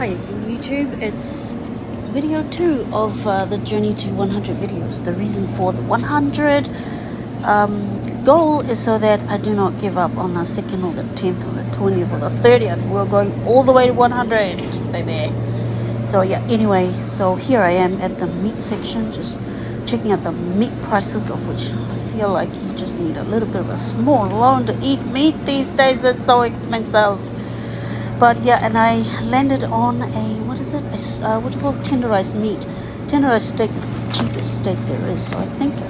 Hi YouTube, it's video 2 of the journey to 100 videos. The reason for the 100 goal is so that I do not give up on the 2nd or the 10th or the 20th or the 30th. We're going all the way to 100, baby. So yeah, anyway, so here I am at the meat section, just checking out the meat prices, of which I feel like you just need a little bit of a small loan to eat meat these days. It's so expensive. But yeah, and I landed on what do you call it? Tenderized meat. Tenderized steak is the cheapest steak there is. So I think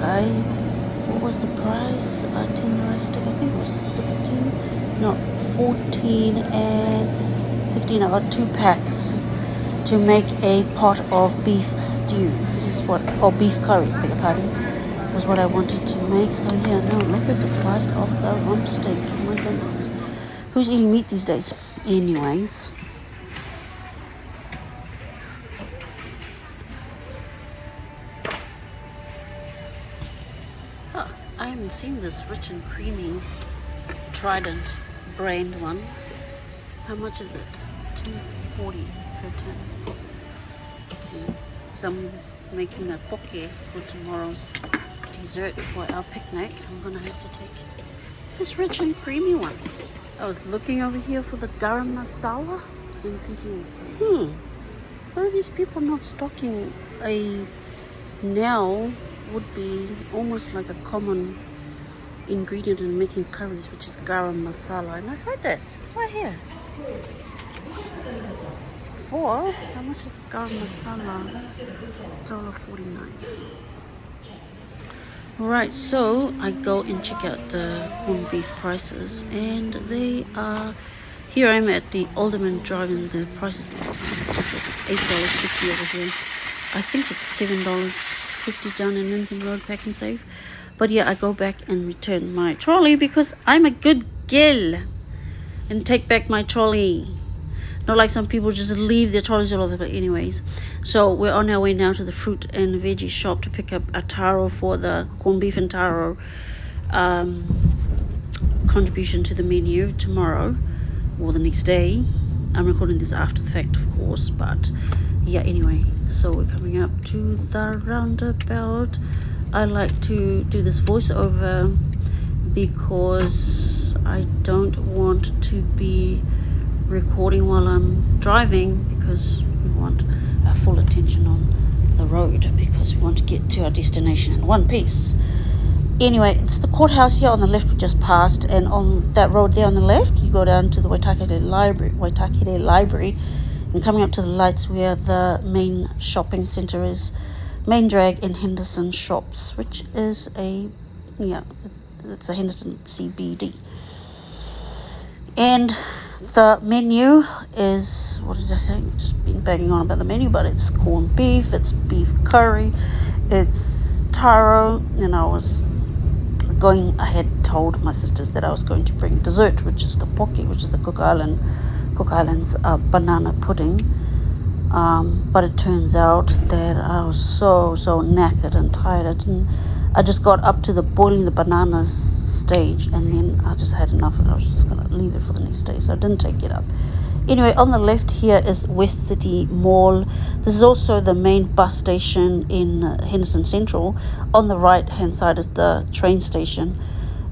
what was the price? Tenderized steak, I think it was 16, no, 14 and 15. I got 2 packs to make a pot of beef stew, or beef curry, beg your pardon, was what I wanted to make. So yeah, no, look at the price of the rump steak. Oh my goodness. Who's eating meat these days? Anyways. Oh, I haven't seen this rich and creamy Trident brand one. How much is it? $2.40 per tin. Okay. So I'm making a poke for tomorrow's dessert for our picnic. I'm gonna have to take this rich and creamy one. I was looking over here for the garam masala and thinking, why are these people not stocking a now would be almost like a common ingredient in making curries, which is garam masala, and I found it right here. 4? How much is garam masala? $1.49. Right, so I go and check out the corned beef prices, and they are, here I'm at the Alderman Drive, and the prices are $8.50 over here. I think it's $7.50 down in Lincoln Road, Pack and Save. But yeah, I go back and return my trolley because I'm a good girl and take back my trolley. Not like some people just leave their trolleys all over. But anyways, so we're on our way now to the fruit and veggie shop to pick up a taro for the corned beef and taro contribution to the menu tomorrow or the next day. I'm recording this after the fact, of course, but yeah, anyway, so we're coming up to the roundabout. I like to do this voiceover because I don't want to be recording while I'm driving, because we want our full attention on the road, because we want to get to our destination in one piece. Anyway, it's the courthouse here on the left we just passed, and on that road there on the left you go down to the Waitakere Library, and coming up to the lights where the main shopping centre is, Main Drag in Henderson Shops, which is it's a Henderson CBD. And the menu is, what did I say? Just been banging on about the menu, but it's corned beef, it's beef curry, it's taro, and I had told my sisters that I was going to bring dessert, which is the poke, which is the Cook Island's banana pudding. But it turns out that I was so knackered and tired. I just got up to the boiling the bananas stage, and then I just had enough, and I was just going to leave it for the next day, so I didn't take it up. Anyway, on the left here is West City Mall. This is also the main bus station in Henderson Central. On the right hand side is the train station,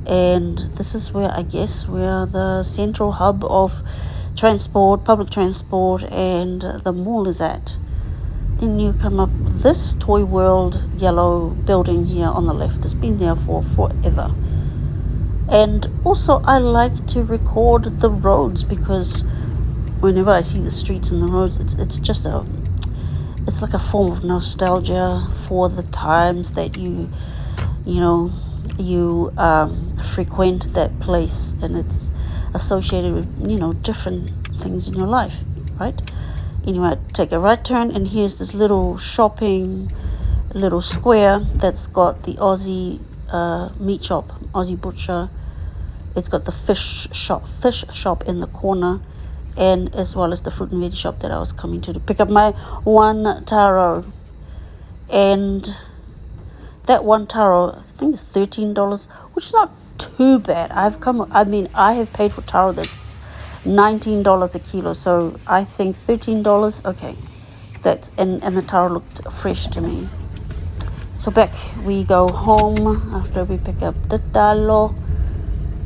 and this is where the central hub of transport, public transport, and the mall is at. Then you come up this Toy World yellow building here on the left. It's been there for forever. And also I like to record the roads, because whenever I see the streets and the roads, it's like a form of nostalgia for the times that you frequent that place, and it's associated with different things in your life, right? Anyway, I take a right turn, and here's this little square that's got the Aussie meat shop, Aussie butcher. It's got the fish shop in the corner, and as well as the fruit and veg shop that I was coming to pick up my one taro. And that one taro, I think it's $13, which is not too bad. I have paid for taro that's $19 a kilo. So I think $13. Okay, that's and the taro looked fresh to me. So back we go home after we pick up the talo,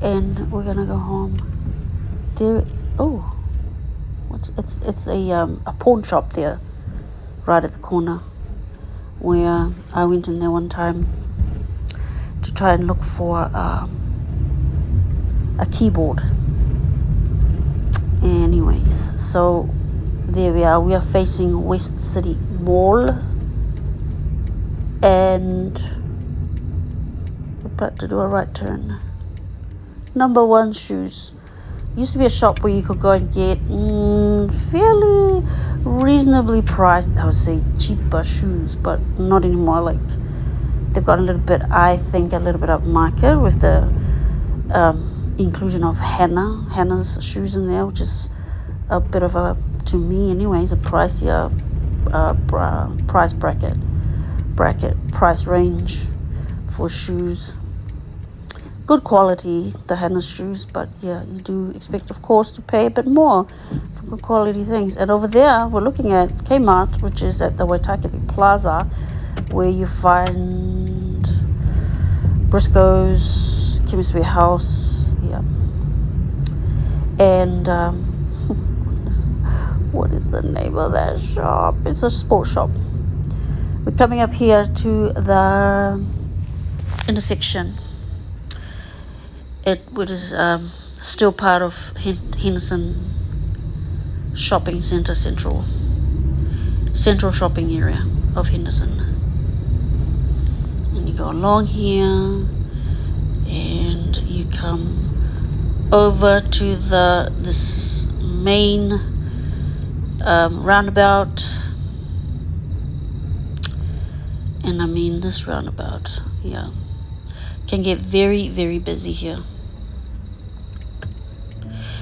and we're gonna go home. There, oh, it's a pawn shop there, right at the corner, where I went in there one time to try and look for a keyboard. Anyways, so there we are. We are facing West City Mall, and we're about to do a right turn. Number 1 shoes. Used to be a shop where you could go and get fairly reasonably priced, I would say cheaper shoes, but not anymore. Like, they've got a little bit, I think, a little bit upmarket with the inclusion of Hannah's shoes in there, which is a bit of a, to me anyways, a pricier price range for shoes. Good quality, the Hannah's shoes, but yeah, you do expect, of course, to pay a bit more for good quality things. And over there, we're looking at Kmart, which is at the Waitakere Plaza, where you find Briscoe's, Chemist Warehouse, yeah. And what is the name of that shop? It's a sports shop. We're coming up here to the intersection. It is still part of Henderson Shopping Centre, central shopping area of Henderson. And you go along here, and you come over to this main roundabout. And I mean this roundabout, yeah, can get very, very busy here.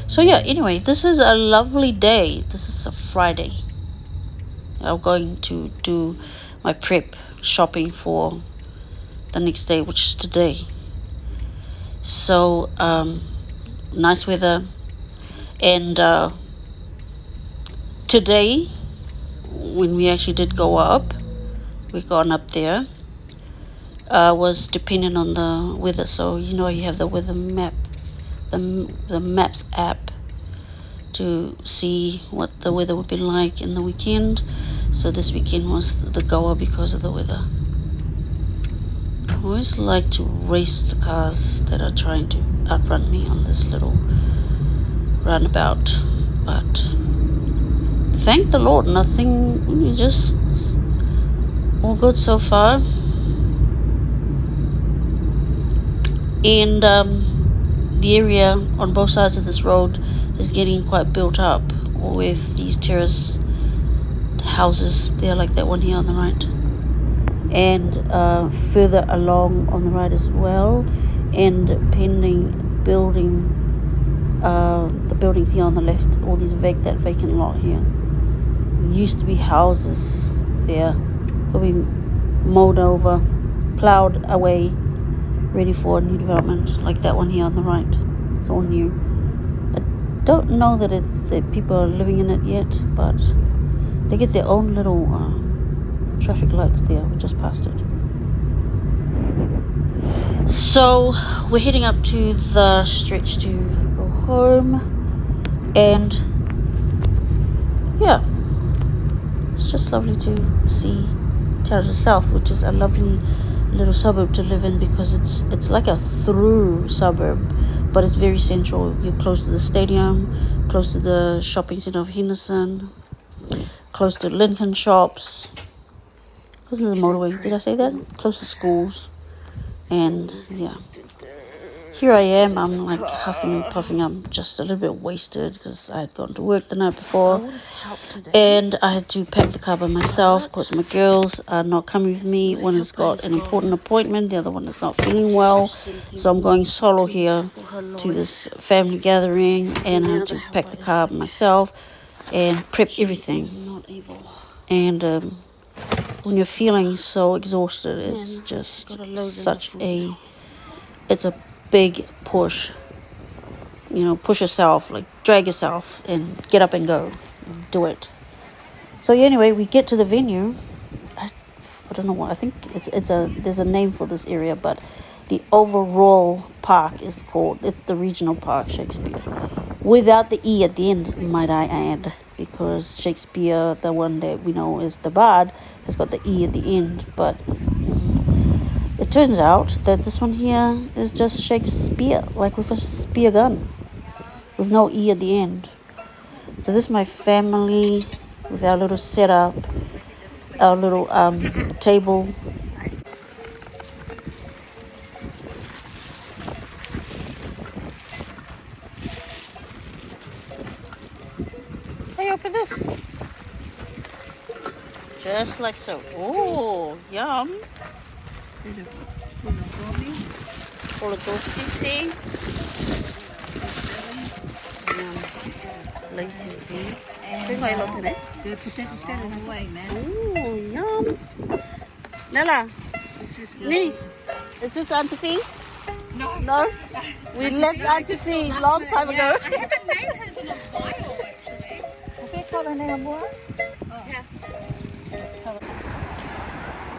So yeah, anyway, this is a lovely day. This is a Friday. I'm going to do my prep shopping for the next day, which is today. So nice weather, and today, when we actually did go up, we've gone up there, was dependent on the weather. So you have the weather map, the Maps app, to see what the weather would be like in the weekend. So this weekend was the goer because of the weather. I always like to race the cars that are trying to outrun me on this little roundabout, but thank the Lord, nothing, just all good so far. And the area on both sides of this road is getting quite built up with these terrace houses. They're like that one here on the right, and further along on the right as well, and pending building, the building here on the left, all these that vacant lot here. Used to be houses there, will be mowed over, plowed away, ready for a new development, like that one here on the right. It's all new. I don't know that people are living in it yet, but they get their own little traffic lights there. We just passed it. So we're heading up to the stretch to go home, and yeah, it's just lovely to see Tara's South, which is a lovely little suburb to live in, because it's like a through suburb, but it's very central. You're close to the stadium, close to the shopping centre of Henderson, close to Lincoln shops, close to the motorway. Did I say that? Close to schools. And yeah, here I am. I'm like huffing and puffing. I'm just a little bit wasted because I had gone to work the night before, and I had to pack the car by myself because my girls are not coming with me. One has got an important appointment, the other one is not feeling well, so I'm going solo here to this family gathering, and I had to pack the car by myself and prep everything. And when you're feeling so exhausted, it's just it's a big push. push yourself, like drag yourself and get up and go. Do it. So yeah, anyway, we get to the venue. I don't know what, I think there's a name for this area, but the overall park is called, it's the regional park Shakespeare. Without the E at the end, might I add, because Shakespeare, the one that we know is the bard, has got the E at the end, but it turns out that this one here is just Shakespeare, like with a spear gun, with no E at the end. So this is my family with our little setup, our little table. Hey, open this. Just like so. Oh, yum. Full of see? Yum. Lazy beef. Cái ngoài lộn thế này. Oh, yum. Nella, niece, is this Auntie Fee? No. No? We left Auntie Fee long time ago. I haven't named her in a while, actually. Have you got her name more? Yeah.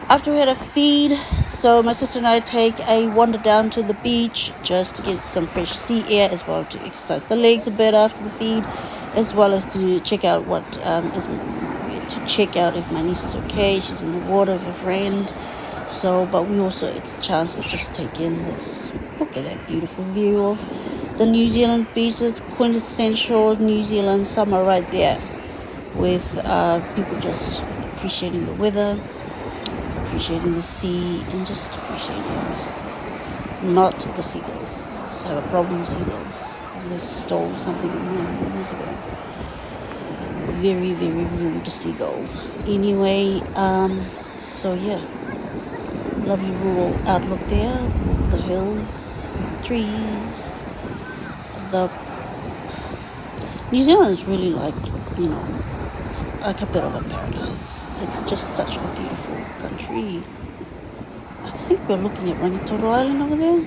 After we had a feed, so my sister and I wander down to the beach just to get some fresh sea air, as well to exercise the legs a bit after the feed, as well as to check out check out if my niece is okay. She's in the water with a friend. So, but we also, it's a chance to just take in this, look at that beautiful view of the New Zealand beach. It's quintessential New Zealand summer right there, with people just appreciating the weather, appreciating the sea, and just appreciating not the seagulls. I just have a problem with seagulls. They stole something years ago. Very, very rude seagulls. Anyway, so yeah, lovely rural outlook there. The hills, trees. The New Zealand is really like, it's like a bit of a paradise. It's just such a beautiful country. I think we're looking at Rangitoto Island over there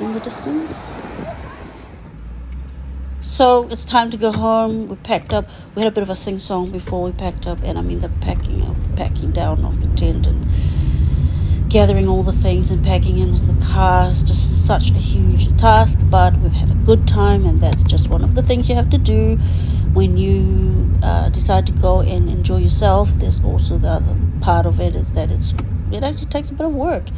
in the distance. So it's time to go home. We packed up. We had a bit of a sing-song before we packed up, and I mean the packing down of the tent and gathering all the things and packing into the car is just such a huge task, but we've had a good time, and that's just one of the things you have to do when you decide to go and enjoy yourself. There's also the other part of it is that it actually takes a bit of work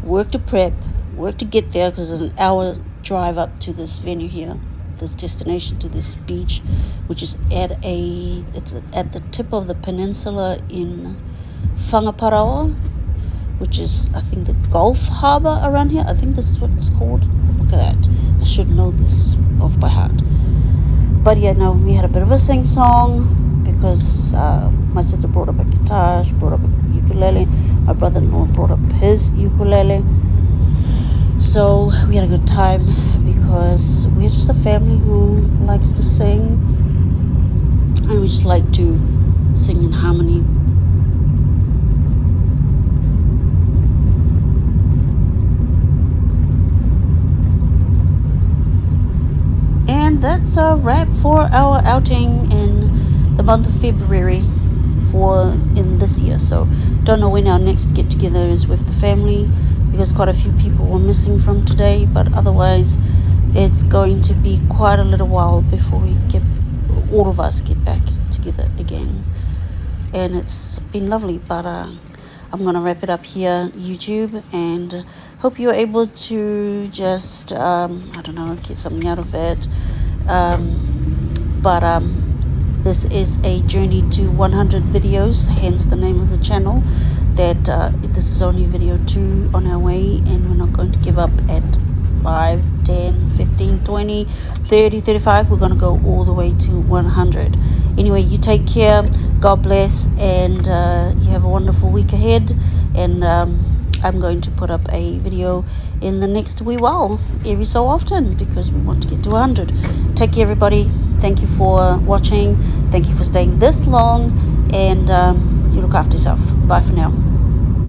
to prep, work to get there, because there's an hour drive up to this venue here, this destination, to this beach, which is at the tip of the peninsula in Whangaparaoa, which is, I think, the Gulf Harbour around here. I think this is what it's called. Look at that. I should know this off by heart. But yeah, no, we had a bit of a sing-song because my sister brought up a guitar, she brought up a ukulele, my brother-in-law brought up his ukulele. So we had a good time because we're just a family who likes to sing, and we just like to sing in harmony. And that's a wrap for our outing in the month of February in this year. So don't know when our next get together is with the family, because quite a few people were missing from today, but otherwise it's going to be quite a little while before all of us get back together again. And it's been lovely, but I'm going to wrap it up here, YouTube, and hope you're able to just get something out of it. But this is a journey to 100 videos, hence the name of the channel. That this is only video 2 on our way, and we're not going to give up at 5, 10, 15, 20, 30, 35. We're going to go all the way to 100. Anyway, you take care, God bless, and you have a wonderful week ahead. And I'm going to put up a video in the next wee while, every so often, because we want to get to 100. Take care, everybody. Thank you for watching. Thank you for staying this long, and you look after yourself. Bye for now.